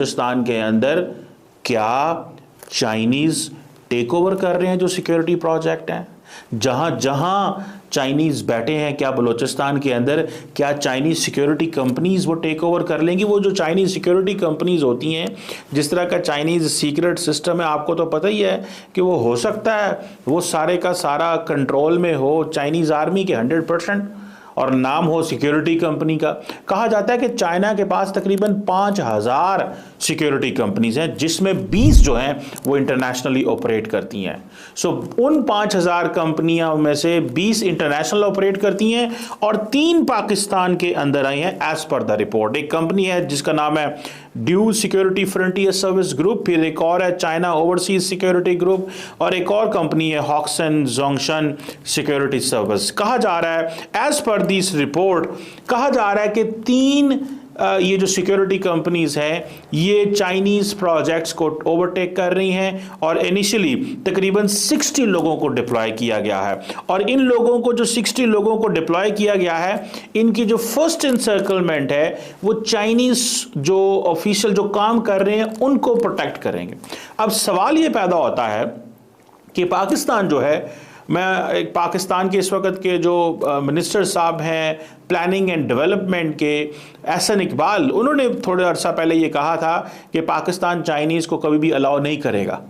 पाकिस्तान के अंदर क्या चाइनीज टेक ओवर कर रहे हैं जो सिक्योरिटी प्रोजेक्ट हैं? जहां जहां चाइनीज बैठे हैं, क्या बलूचिस्तान के अंदर क्या चाइनीज सिक्योरिटी कंपनीज वो टेक ओवर कर लेंगी? वो जो चाइनीज सिक्योरिटी कंपनीज होती हैं, जिस तरह का चाइनीज सीक्रेट सिस्टम है, आपको तो पता ही है कि वो हो सकता है वो सारे का सारा कंट्रोल में हो चाइनीज आर्मी के 100%, और नाम हो सिक्योरिटी कंपनी का। कहा जाता है कि चाइना के पास तकरीबन 5000 सिक्योरिटी कंपनीज हैं, जिसमें 20 जो हैं वो इंटरनेशनली ऑपरेट करती हैं। सो उन 5000 कंपनियों में से 20 इंटरनेशनल ऑपरेट करती हैं और 3 पाकिस्तान के अंदर आई हैं एज पर द रिपोर्ट। एक कंपनी है जिसका नाम है due security frontier service group, फिर एक और है चाइना ओवरसीज सिक्योरिटी ग्रुप, और एक और कंपनी है हॉक्सन जोंगशन सिक्योरिटी सर्विस। कहा जा रहा है एज पर दिस रिपोर्ट, कहा जा रहा है कि 3 ये जो सिक्योरिटी कंपनीज हैं ये चाइनीज प्रोजेक्ट्स को ओवरटेक कर रही हैं, और इनिशियली तकरीबन 60 लोगों को डिप्लॉय किया गया है। और इन लोगों को, जो 60 लोगों को डिप्लॉय किया गया है, इनकी जो फर्स्ट इंसर्कलमेंट है वो चाइनीज जो ऑफिशियल जो काम कर रहे हैं उनको प्रोटेक्ट करेंगे। अब सवाल ये पैदा होता है कि पाकिस्तान जो है, मैं एक पाकिस्तान के इस वक्त के जो मिनिस्टर साहब हैं प्लानिंग एंड डेवलपमेंट के, एहसन इकबाल, उन्होंने थोड़े अरसा पहले ये कहा था कि पाकिस्तान चाइनीज़ को कभी भी अलाउ नहीं करेगा,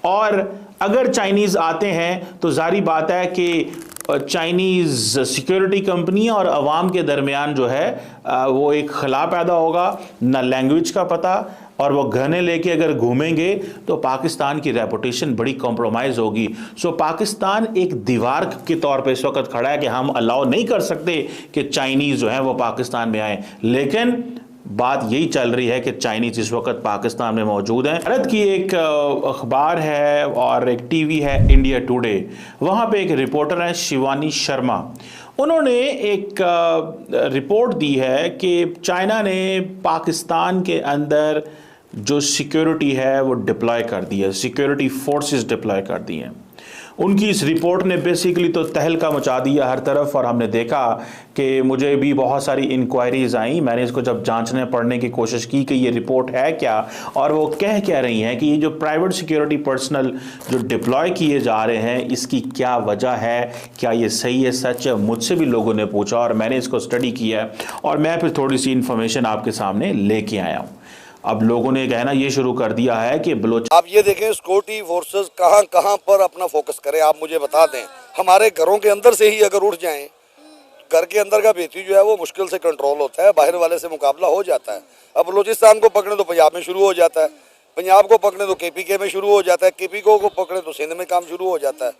और अगर चाइनीज़ आते हैं तो जारी बात है कि चाइनीज़ सिक्योरिटी कंपनी और अवाम के दरमियान जो है वो एक खला पैदा होगा, ना लैंग्वेज का पता, और वो गहने लेके अगर घूमेंगे तो पाकिस्तान की रेपुटेशन बड़ी कॉम्प्रोमाइज़ होगी। सो पाकिस्तान एक दीवार के तौर पे इस वक्त खड़ा है कि हम अलाउ नहीं कर सकते कि चाइनीज़ जो है वो पाकिस्तान में आए, लेकिन बात यही चल रही है कि चाइनीज इस वक्त पाकिस्तान में मौजूद हैं। भारत की एक अखबार है और एक टीवी है इंडिया टुडे, वहाँ पे एक रिपोर्टर है शिवानी शर्मा, उन्होंने एक रिपोर्ट दी है कि चाइना ने पाकिस्तान के अंदर जो सिक्योरिटी है वो डिप्लॉय कर दी है, सिक्योरिटी फोर्सेस डिप्लॉय कर दी हैं। उनकी इस रिपोर्ट ने बेसिकली तो तहलका मचा दिया हर तरफ, और हमने देखा कि मुझे भी बहुत सारी इंक्वायरीज आई, मैंने इसको जब जांचने पढ़ने की कोशिश की कि ये रिपोर्ट है क्या और वो कह क्या रही हैं कि ये जो प्राइवेट सिक्योरिटी पर्सनल जो डिप्लॉय किए जा रहे हैं इसकी क्या वजह है, क्या ये सही है, सच है। मुझसे भी लोगों ने पूछा और मैंने इसको स्टडी किया और मैं फिर थोड़ी सी इन्फॉर्मेशन आपके सामने लेके आया हूँ। अब लोगों ने कहना ये शुरू कर दिया है कि बलोच, आप ये देखें सिक्योरिटी फोर्सेस कहाँ कहाँ पर अपना फोकस करें, आप मुझे बता दें। हमारे घरों के अंदर से ही अगर उठ जाएं, घर के अंदर का बेहती जो है वो मुश्किल से कंट्रोल होता है, बाहर वाले से मुकाबला हो जाता है। अब बलूचिस्तान को पकड़े तो पंजाब में शुरू हो जाता है, पंजाब को पकड़े तो KPK में शुरू हो जाता है, KPK को पकड़े तो सिंध में काम शुरू हो जाता है।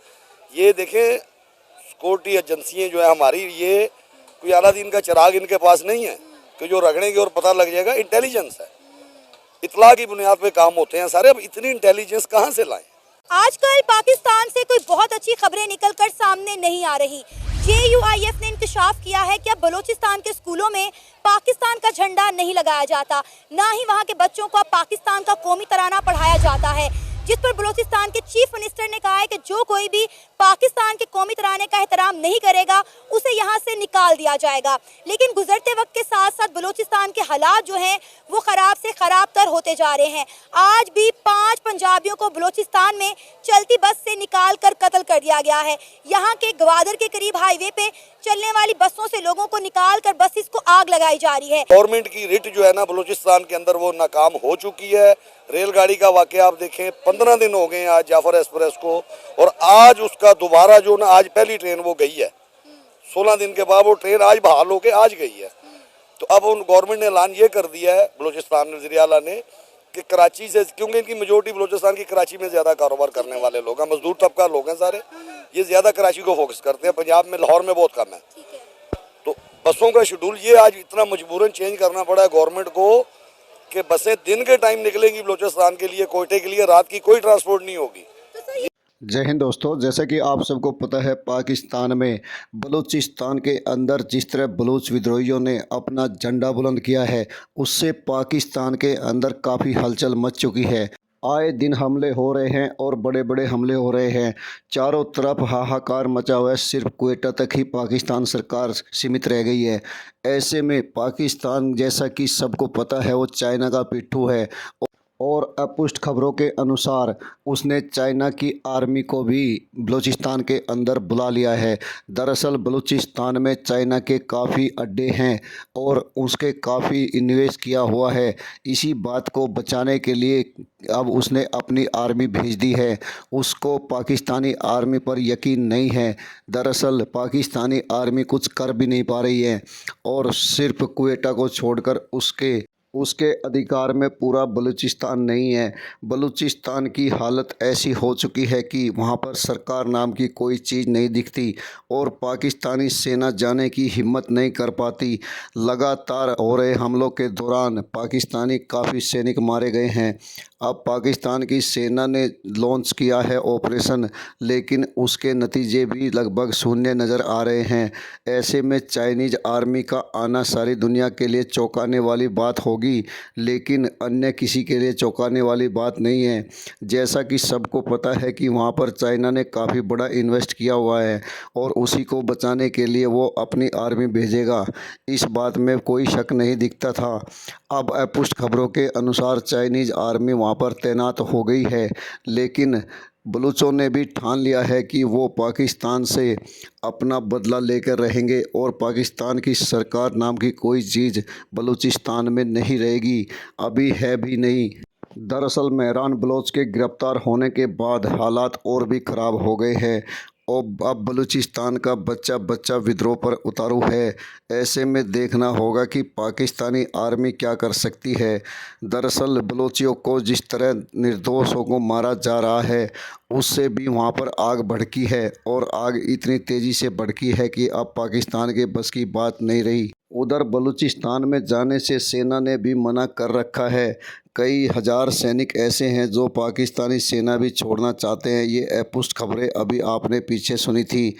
ये देखें सिक्योरिटी एजेंसियाँ जो है हमारी, ये कोई अलादीन का चिराग इनके पास नहीं है कि जो रगड़ेंगे और पता लग जाएगा। इंटेलिजेंस है, इतला की बुनियाद पे काम होते हैं सारे। अब इतनी इंटेलिजेंस कहाँ से लाएं? आजकल पाकिस्तान से कोई बहुत अच्छी खबरें निकलकर सामने नहीं आ रही। JUIF ने इंकशाफ किया है कि अब बलूचिस्तान के स्कूलों में पाकिस्तान का झंडा नहीं लगाया जाता, ना ही वहां के बच्चों को अब पाकिस्तान का कौमी तराना पढ़ाया जाता है, जिस पर बलूचिस्तान के चीफ मिनिस्टर ने कहा है कि जो कोई भी पाकिस्तान के कौमी तराने का एहतराम नहीं करेगा उसे यहाँ से निकाल दिया जाएगा। लेकिन गुजरते वक्त के साथ साथ बलूचिस्तान के हालात जो हैं वो ख़राब से ख़राब तर होते जा रहे हैं। आज भी 5 पंजाबियों को बलूचिस्तान में चलती बस से निकाल कर कत्ल कर दिया गया है। यहाँ के ग्वादर के करीब हाईवे पे चलने वाली बसों से लोगों को निकाल कर बसेस को आग लगाई जा रही है। गवर्नमेंट की रिट जो है ना बलूचिस्तान के अंदर वो नाकाम हो चुकी है। रेलगाड़ी का वाकया आप देखें, 15 दिन हो गए आज जाफर एक्सप्रेस को, और आज उसका दोबारा जो ना आज पहली ट्रेन वो गई है, 16 दिन के बाद वो ट्रेन आज बहाल होकर आज गई है। तो अब उन गवर्नमेंट ने ऐलान ये कर दिया है बलूचिस्तान में, वज़ीर आला ने, कि कराची से, क्योंकि इनकी मेजोरिटी बलूचिस्तान की कराची में ज़्यादा कारोबार करने वाले लोग हैं, मजदूर तबका लोग हैं सारे, ये ज़्यादा कराची को फोकस करते हैं, पंजाब में लाहौर में बहुत कम है। तो बसों का शेड्यूल ये आज इतना मजबूरन चेंज करना पड़ा है गवर्नमेंट को कि बसें दिन के टाइम निकलेंगी बलूचिस्तान के लिए, कोयटे के लिए, रात की कोई ट्रांसपोर्ट नहीं होगी। जय हिंद दोस्तों, जैसे कि आप सबको पता है पाकिस्तान में बलूचिस्तान के अंदर जिस तरह बलूच विद्रोहियों ने अपना झंडा बुलंद किया है, उससे पाकिस्तान के अंदर काफ़ी हलचल मच चुकी है। आए दिन हमले हो रहे हैं और बड़े बड़े हमले हो रहे हैं। चारों तरफ हाहाकार मचा हुआ है। सिर्फ क्वेटा तक ही पाकिस्तान सरकार सीमित रह गई है। ऐसे में पाकिस्तान, जैसा कि सबको पता है, वो चाइना का पिट्ठू है और अपुष्ट खबरों के अनुसार उसने चाइना की आर्मी को भी बलूचिस्तान के अंदर बुला लिया है। दरअसल बलूचिस्तान में चाइना के काफ़ी अड्डे हैं और उसके काफ़ी निवेश किया हुआ है। इसी बात को बचाने के लिए अब उसने अपनी आर्मी भेज दी है। उसको पाकिस्तानी आर्मी पर यकीन नहीं है। दरअसल पाकिस्तानी आर्मी कुछ कर भी नहीं पा रही है और सिर्फ क्वेटा को छोड़कर उसके अधिकार में पूरा बलूचिस्तान नहीं है। बलूचिस्तान की हालत ऐसी हो चुकी है कि वहाँ पर सरकार नाम की कोई चीज़ नहीं दिखती और पाकिस्तानी सेना जाने की हिम्मत नहीं कर पाती। लगातार हो रहे हमलों के दौरान पाकिस्तानी काफ़ी सैनिक मारे गए हैं। अब पाकिस्तान की सेना ने लॉन्च किया है ऑपरेशन, लेकिन उसके नतीजे भी लगभग शून्य नज़र आ रहे हैं। ऐसे में चाइनीज़ आर्मी का आना सारी दुनिया के लिए चौंकाने वाली बात होगी, लेकिन अन्य किसी के लिए चौंकाने वाली बात नहीं है। जैसा कि सबको पता है कि वहाँ पर चाइना ने काफ़ी बड़ा इन्वेस्ट किया हुआ है और उसी को बचाने के लिए वो अपनी आर्मी भेजेगा, इस बात में कोई शक नहीं दिखता था। अब अपुष्ट खबरों के अनुसार चाइनीज़ आर्मी वहाँ पर तैनात हो गई है, लेकिन बलूचों ने भी ठान लिया है कि वो पाकिस्तान से अपना बदला लेकर रहेंगे और पाकिस्तान की सरकार नाम की कोई चीज़ बलूचिस्तान में नहीं रहेगी, अभी है भी नहीं। दरअसल मेहरान बलोच के गिरफ्तार होने के बाद हालात और भी ख़राब हो गए हैं और अब बलूचिस्तान का बच्चा बच्चा विद्रोह पर उतारू है। ऐसे में देखना होगा कि पाकिस्तानी आर्मी क्या कर सकती है। दरअसल बलोचियों को जिस तरह निर्दोषों को मारा जा रहा है, उससे भी वहाँ पर आग भड़की है और आग इतनी तेज़ी से भड़की है कि अब पाकिस्तान के बस की बात नहीं रही। उधर बलूचिस्तान में जाने से सेना ने भी मना कर रखा है। कई हज़ार सैनिक ऐसे हैं जो पाकिस्तानी सेना भी छोड़ना चाहते हैं। ये अपुष्ट खबरें अभी आपने पीछे सुनी थी।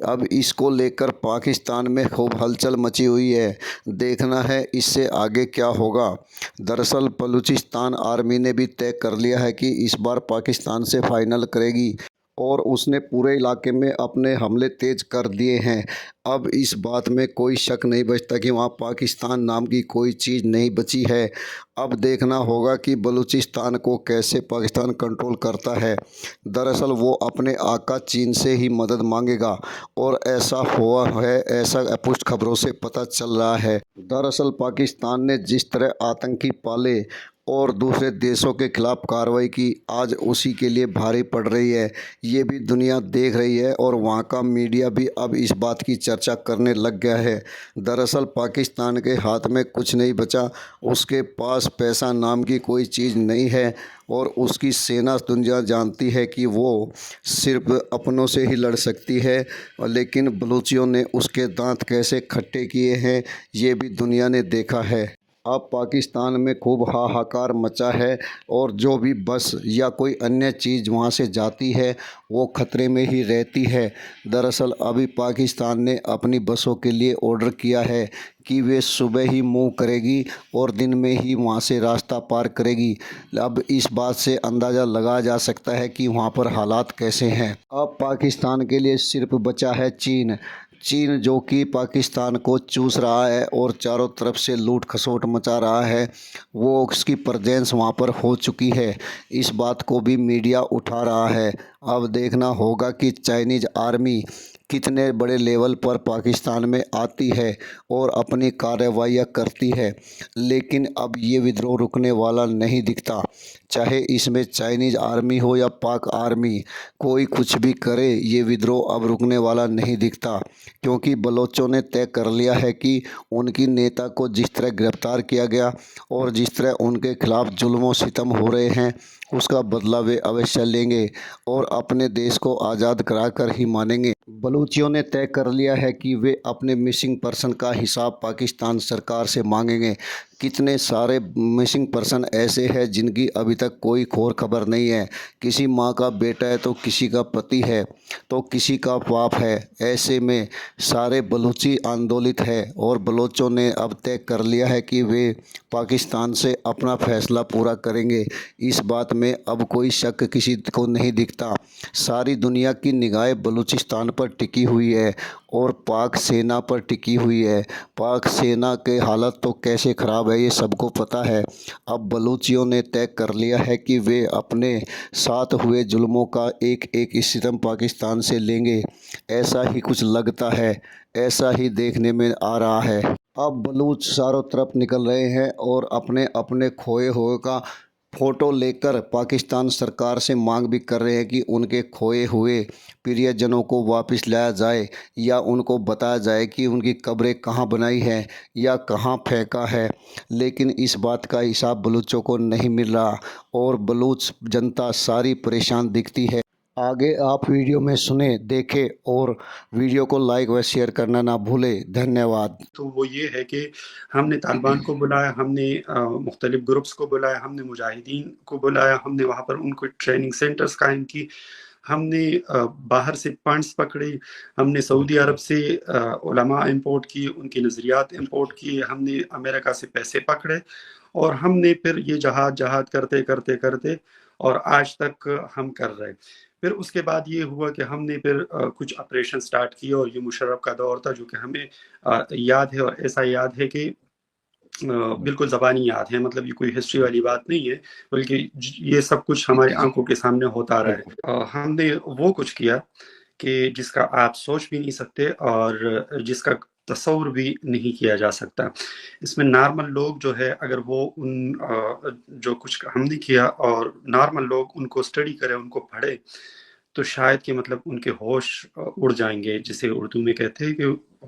अब इसको लेकर पाकिस्तान में खूब हलचल मची हुई है। देखना है इससे आगे क्या होगा। दरअसल बलूचिस्तान आर्मी ने भी तय कर लिया है कि इस बार पाकिस्तान से फाइनल करेगी और उसने पूरे इलाके में अपने हमले तेज़ कर दिए हैं। अब इस बात में कोई शक नहीं बचता कि वहाँ पाकिस्तान नाम की कोई चीज़ नहीं बची है। अब देखना होगा कि बलूचिस्तान को कैसे पाकिस्तान कंट्रोल करता है। दरअसल वो अपने आका चीन से ही मदद मांगेगा और ऐसा हुआ है, ऐसा अपुष्ट खबरों से पता चल रहा है। दरअसल पाकिस्तान ने जिस तरह आतंकी पाले और दूसरे देशों के खिलाफ कार्रवाई की, आज उसी के लिए भारी पड़ रही है। ये भी दुनिया देख रही है और वहाँ का मीडिया भी अब इस बात की चर्चा करने लग गया है। दरअसल पाकिस्तान के हाथ में कुछ नहीं बचा, उसके पास पैसा नाम की कोई चीज़ नहीं है और उसकी सेना दुनिया जानती है कि वो सिर्फ अपनों से ही लड़ सकती है। लेकिन बलूचियों ने उसके दांत कैसे खट्टे किए हैं, ये भी दुनिया ने देखा है। अब पाकिस्तान में खूब हाहाकार मचा है और जो भी बस या कोई अन्य चीज़ वहाँ से जाती है वो खतरे में ही रहती है। दरअसल अभी पाकिस्तान ने अपनी बसों के लिए ऑर्डर किया है कि वे सुबह ही मूव करेगी और दिन में ही वहाँ से रास्ता पार करेगी। अब इस बात से अंदाज़ा लगाया जा सकता है कि वहाँ पर हालात कैसे हैं। अब पाकिस्तान के लिए सिर्फ बचा है चीन जो कि पाकिस्तान को चूस रहा है और चारों तरफ से लूट खसोट मचा रहा है। वो उसकी प्रेजेंस वहाँ पर हो चुकी है, इस बात को भी मीडिया उठा रहा है। अब देखना होगा कि चाइनीज़ आर्मी कितने बड़े लेवल पर पाकिस्तान में आती है और अपनी कार्रवाइयाँ करती है। लेकिन अब ये विद्रोह रुकने वाला नहीं दिखता, चाहे इसमें चाइनीज़ आर्मी हो या पाक आर्मी, कोई कुछ भी करे, ये विद्रोह अब रुकने वाला नहीं दिखता। क्योंकि बलोचों ने तय कर लिया है कि उनकी नेता को जिस तरह गिरफ्तार किया गया और जिस तरह उनके खिलाफ़ जुल्म सितम हो रहे हैं, उसका बदला वे अवश्य लेंगे और अपने देश को आज़ाद कराकर ही मानेंगे। बलूचियों ने तय कर लिया है कि वे अपने मिसिंग पर्सन का हिसाब पाकिस्तान सरकार से मांगेंगे कितने सारे मिसिंग पर्सन ऐसे हैं जिनकी अभी तक कोई खैर खबर नहीं है। किसी माँ का बेटा है तो किसी का पति है तो किसी का बाप है। ऐसे में सारे बलूची आंदोलित है और बलोचों ने अब तय कर लिया है कि वे पाकिस्तान से अपना फैसला पूरा करेंगे। इस बात में अब कोई शक किसी को नहीं दिखता। सारी दुनिया की निगाहें बलूचिस्तान पर टिकी हुई है और पाक सेना पर टिकी हुई है। पाक सेना के हालत तो कैसे ख़राब है ये सबको पता है। अब बलूचियों ने तय कर लिया है कि वे अपने साथ हुए जुल्मों का एक एक सितम पाकिस्तान से लेंगे। ऐसा ही कुछ लगता है, ऐसा ही देखने में आ रहा है। अब बलूच चारों तरफ निकल रहे हैं और अपने अपने खोए हुए का फ़ोटो लेकर पाकिस्तान सरकार से मांग भी कर रहे हैं कि उनके खोए हुए प्रियजनों को वापस लाया जाए या उनको बताया जाए कि उनकी कब्रें कहाँ बनाई हैं या कहाँ फेंका है। लेकिन इस बात का हिसाब बलूचों को नहीं मिल रहा और बलूच जनता सारी परेशान दिखती है। आगे आप वीडियो में सुने, देखें और वीडियो को लाइक व शेयर करना ना भूलें। धन्यवाद। तो वो ये है कि हमने तालिबान को बुलाया, हमने मुख्तलिफ ग्रुप्स को बुलाया, हमने मुजाहिदीन को बुलाया, हमने वहाँ पर उनको ट्रेनिंग सेंटर्स कायम की, हमने बाहर से फंड्स पकड़े, हमने सऊदी अरब से उलमा इंपोर्ट किए, उनके नज़रियात इंपोर्ट किए, हमने अमेरिका से पैसे पकड़े और हमने फिर ये जहाद करते करते करते और आज तक हम कर रहे। फिर उसके बाद ये हुआ कि हमने फिर कुछ ऑपरेशन स्टार्ट किए और ये मुशर्रफ का दौर था जो कि हमें याद है और ऐसा याद है कि बिल्कुल ज़बानी याद है, मतलब ये कोई हिस्ट्री वाली बात नहीं है, बल्कि ये सब कुछ हमारी आंखों के सामने होता रहा है। हमने वो कुछ किया कि जिसका आप सोच भी नहीं सकते और जिसका तस्वुर भी नहीं किया जा सकता। इसमें नॉर्मल लोग जो है अगर वो जो कुछ हमने किया और नॉर्मल लोग उनको स्टडी करें, उनको पढ़े, तो शायद कि मतलब उनके होश उड़ जाएंगे, जिसे उर्दू में कहते हैं कि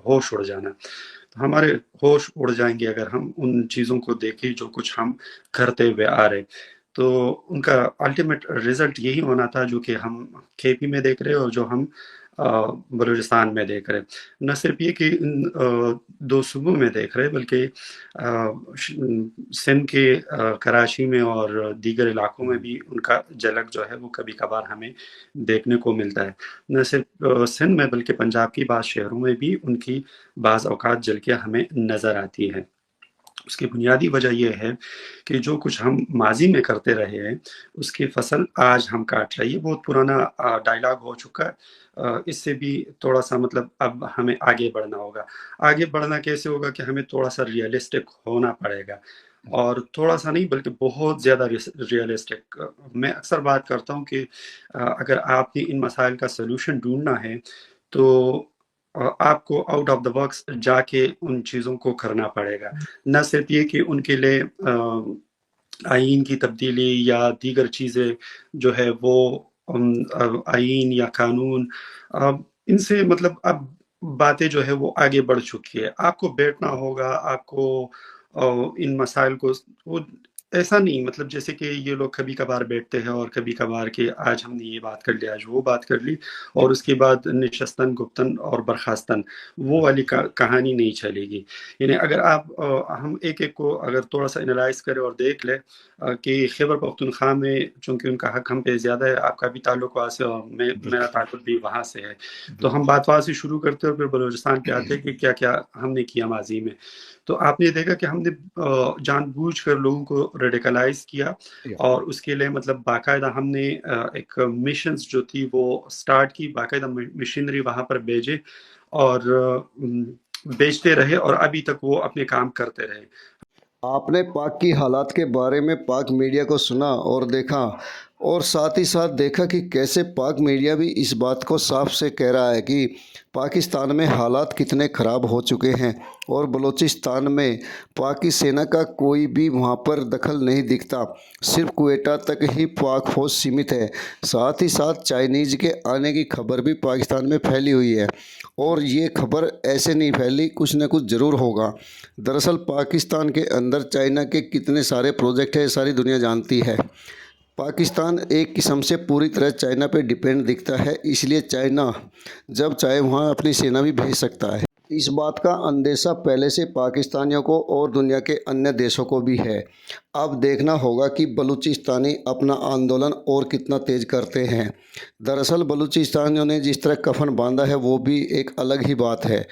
होश उड़ जाना। तो हमारे होश उड़ जाएंगे अगर हम उन चीज़ों को देखें जो कुछ हम करते हुए आ रहे। तो उनका अल्टीमेट रिजल्ट यही होना था जो कि हम केपी में देख रहे हैं और जो हम बलूचिस्तान में देख रहे हैं। न सिर्फ ये कि इन दो सूबों में देख रहे हैं बल्कि सिंध के कराची में और दीगर इलाकों में भी उनका झलक जो है वो कभी कभार हमें देखने को मिलता है। न सिर्फ सिंध में बल्कि पंजाब की बाज़ शहरों में भी उनकी बाज़ औक़ात झलकियाँ हमें नज़र आती हैं। उसकी बुनियादी वजह यह है कि जो कुछ हम माजी में करते रहे हैं उसकी फसल आज हम काट रहे हैं। ये बहुत पुराना डायलॉग हो चुका है। इससे भी थोड़ा सा मतलब अब हमें आगे बढ़ना होगा। आगे बढ़ना कैसे होगा कि हमें थोड़ा सा रियलिस्टिक होना पड़ेगा और थोड़ा सा नहीं बल्कि बहुत ज़्यादा रियलिस्टिक। मैं अक्सर बात करता हूँ कि अगर आपने इन मसाइल का सलूशन ढूंढना है तो आपको आउट ऑफ द बॉक्स जाके उन चीज़ों को करना पड़ेगा। न सिर्फ ये कि उनके लिए आईन की तब्दीली या दीगर चीज़ें जो है वो आईन या कानून इनसे मतलब अब बातें जो है वो आगे बढ़ चुकी है। आपको बैठना होगा, आपको इन मसाइल को वो ऐसा नहीं मतलब जैसे कि ये लोग कभी कभार बैठते हैं और कभी कभार कि आज हमने ये बात कर ली, आज वो बात कर ली और उसके बाद निशस्तन गुप्तन और बर्खास्तन वो वाली कहानी नहीं चलेगी। यानी अगर आप हम एक एक को अगर थोड़ा सा एनालाइज करें और देख लें कि खैबर पख्तूनख्वा में चूँकि उनका हक हम पे ज़्यादा है, आपका भी ताल्लुक वहाँ से और मेरा ताल्लुक भी वहाँ से है, तो हम बात वहाँ से शुरू करते हैं और फिर बलूचिस्तान पे आते हैं कि क्या क्या हमने किया माजी में। तो आपने देखा कि हमने जानबूझकर लोगों को रेडिकलाइज किया और उसके लिए मतलब बाकायदा हमने एक मिशंस जो थी वो स्टार्ट की, बाकायदा मशीनरी वहाँ पर भेजे और बेचते रहे और अभी तक वो अपने काम करते रहे। आपने पाक की हालात के बारे में पाक मीडिया को सुना और देखा और साथ ही साथ देखा कि कैसे पाक मीडिया भी इस बात को साफ से कह रहा है कि पाकिस्तान में हालात कितने ख़राब हो चुके हैं और बलूचिस्तान में पाकि सेना का कोई भी वहाँ पर दखल नहीं दिखता। सिर्फ क्वेटा तक ही पाक फौज सीमित है। साथ ही साथ चाइनीज़ के आने की खबर भी पाकिस्तान में फैली हुई है और ये खबर ऐसे नहीं फैली, कुछ न कुछ ज़रूर होगा। दरअसल पाकिस्तान के अंदर चाइना के कितने सारे प्रोजेक्ट हैं सारी दुनिया जानती है। पाकिस्तान एक किस्म से पूरी तरह चाइना पे डिपेंड दिखता है, इसलिए चाइना जब चाहे वहाँ अपनी सेना भी भेज सकता है। इस बात का अंदेशा पहले से पाकिस्तानियों को और दुनिया के अन्य देशों को भी है। अब देखना होगा कि बलूचिस्तानी अपना आंदोलन और कितना तेज़ करते हैं। दरअसल बलूचिस्तानियों ने जिस तरह कफन बांधा है वो भी एक अलग ही बात है।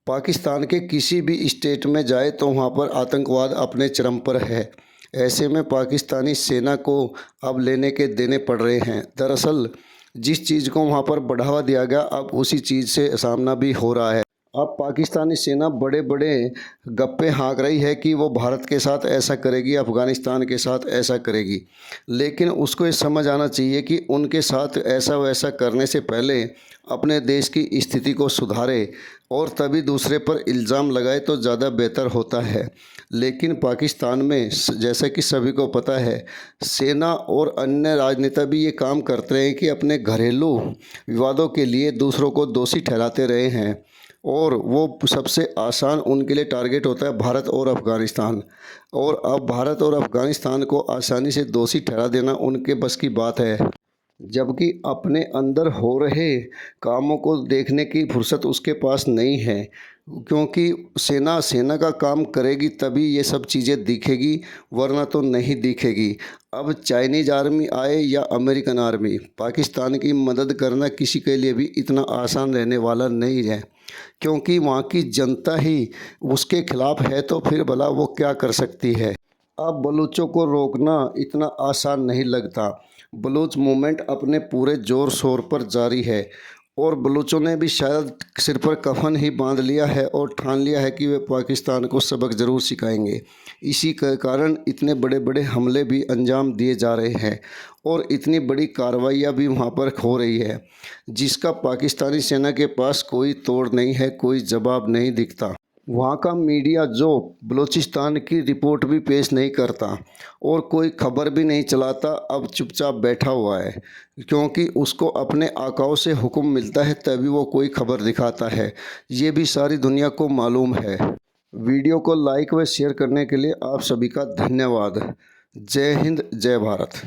पाकिस्तान के किसी भी स्टेट में जाए तो वहाँ पर आतंकवाद अपने चरम पर है। ऐसे में पाकिस्तानी सेना को अब लेने के देने पड़ रहे हैं। दरअसल जिस चीज़ को वहाँ पर बढ़ावा दिया गया अब उसी चीज़ से सामना भी हो रहा है। अब पाकिस्तानी सेना बड़े बड़े गप्पे हाँक रही है कि वो भारत के साथ ऐसा करेगी, अफ़गानिस्तान के साथ ऐसा करेगी, लेकिन उसको ये समझ आना चाहिए कि उनके साथ ऐसा वैसा करने से पहले अपने देश की स्थिति को सुधारे और तभी दूसरे पर इल्ज़ाम लगाए तो ज़्यादा बेहतर होता है। लेकिन पाकिस्तान में जैसा कि सभी को पता है, सेना और अन्य राजनेता भी ये काम करते रहे कि अपने घरेलू विवादों के लिए दूसरों को दोषी ठहराते रहे हैं और वो सबसे आसान उनके लिए टारगेट होता है भारत और अफ़गानिस्तान। और अब भारत और अफ़गानिस्तान को आसानी से दोषी ठहरा देना उनके बस की बात है, जबकि अपने अंदर हो रहे कामों को देखने की फुर्सत उसके पास नहीं है, क्योंकि सेना का काम करेगी तभी ये सब चीज़ें दिखेगी, वरना तो नहीं दिखेगी। अब चाइनीज़ आर्मी आए या अमेरिकन आर्मी, पाकिस्तान की मदद करना किसी के लिए भी इतना आसान रहने वाला नहीं है, क्योंकि वहाँ की जनता ही उसके खिलाफ है, तो फिर भला वो क्या कर सकती है। अब बलूचों को रोकना इतना आसान नहीं लगता। बलूच मूवमेंट अपने पूरे ज़ोर शोर पर जारी है और बलूचों ने भी शायद सिर पर कफन ही बांध लिया है और ठान लिया है कि वे पाकिस्तान को सबक ज़रूर सिखाएंगे। इसी के कारण इतने बड़े बड़े हमले भी अंजाम दिए जा रहे हैं और इतनी बड़ी कार्रवाइयाँ भी वहाँ पर हो रही है, जिसका पाकिस्तानी सेना के पास कोई तोड़ नहीं है, कोई जवाब नहीं दिखता। वहाँ का मीडिया जो बलूचिस्तान की रिपोर्ट भी पेश नहीं करता और कोई खबर भी नहीं चलाता, अब चुपचाप बैठा हुआ है, क्योंकि उसको अपने आकाओं से हुक्म मिलता है तभी वो कोई खबर दिखाता है। ये भी सारी दुनिया को मालूम है। वीडियो को लाइक व शेयर करने के लिए आप सभी का धन्यवाद। जय हिंद, जय भारत।